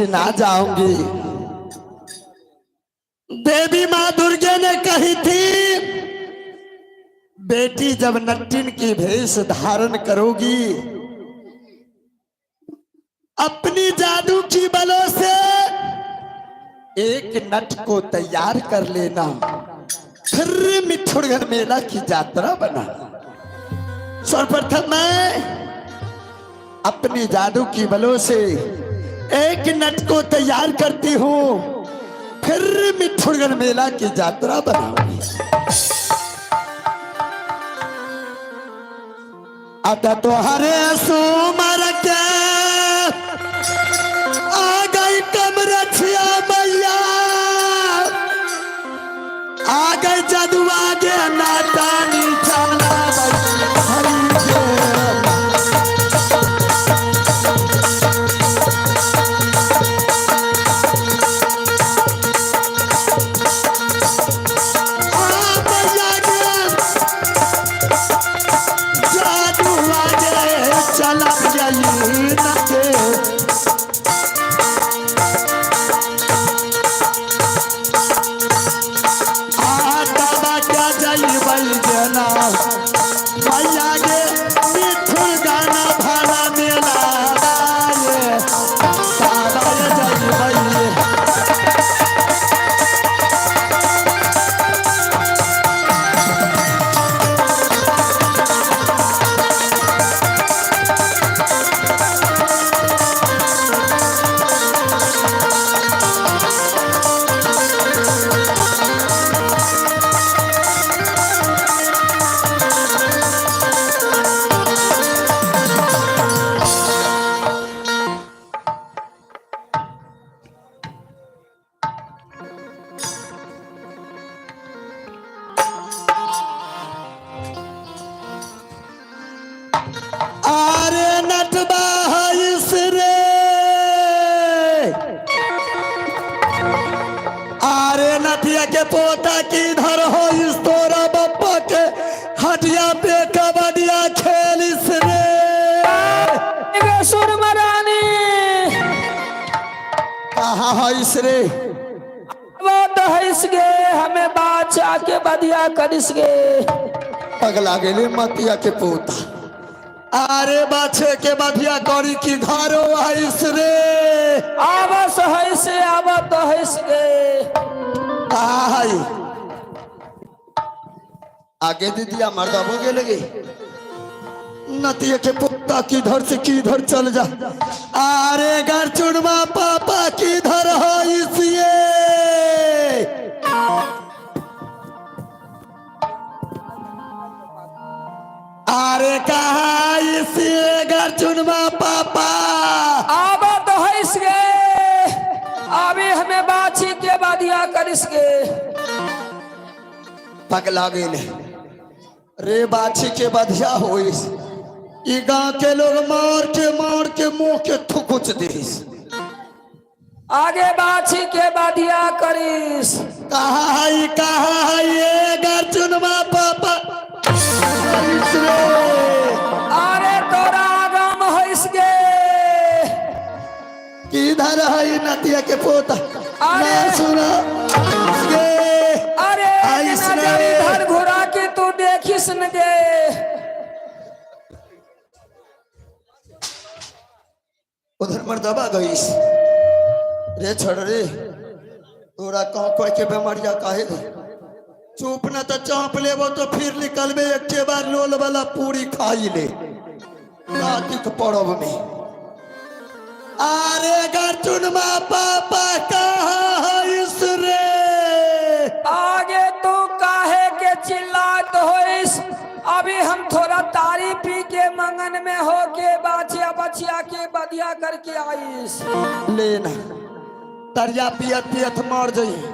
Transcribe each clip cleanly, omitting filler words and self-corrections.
ना जाऊंगी। देवी माँ दुर्गा ने कही थी, बेटी जब नट्टिन की भेष धारण करोगी, अपनी जादू की बलों से एक नट को तैयार कर लेना, फिर मिठुरगढ़ मेला की यात्रा बना। सर्वप्रथम मैं अपनी जादू की बलों से एक नट को तैयार करती हूँ, फिर मिठुरगढ़ मेला की यात्रा बनाऊंगी। आता तो हरे सुमर के आ गई कमरछिया मैया, आ गई जादू आगे नाटानी चला के पोता की धर हो इस तोरा बप्पा के हटिया पे कबड्डिया खेल इसने सुरमरानी कहा है इसरे वो तो है इसके हमें बादशाह के बदिया कर इसके पगला गेले मतिया के पोता। अरे बाछे के बदिया करी की घरो है इसरे आवास है से आवा तो है इसके आगे दीदिया मर्दा हो गए लगे नतिया के पुत्ता किधर से किधर चल जा। अरे घर चुड़वा पापा किधर हो इसिए अरे कहा इसिए घर चुड़वा पापा आवा तो है इसके अभी हमें बाछी के बदिया कर इसके पगला गेले रे बाछी के बधिया हो गांव के लोग मार के मुंह के थुकुच दिस आगे बाछी के बदिया करिस कहा है ये गर्जुनमा पापा अरे तोरा गम हो इसके किधर है नतिया के पोता अरे सुना अरे इधर घुरा के तू देखिस न गे उधर मर्दबा गईस रे छोड़ रे तोरा कहाँ कोई के बेमारिया काहे दे चुप न तो चाप लेबो तो फिर निकलबे एक बार लोल वाला पूरी खाई ले कार्तिक पर्व में। अरे गर्जुनमा पापा कहाँ है इसरे आगे तू काहे के चिल्लात होइस अभी हम थोड़ा तारी पी के मंगन में हो के बाछिया बछिया के बदिया करके आईस लेना तरिया पियत पियत मर जाइए।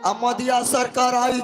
अब मोदिया सरकार आई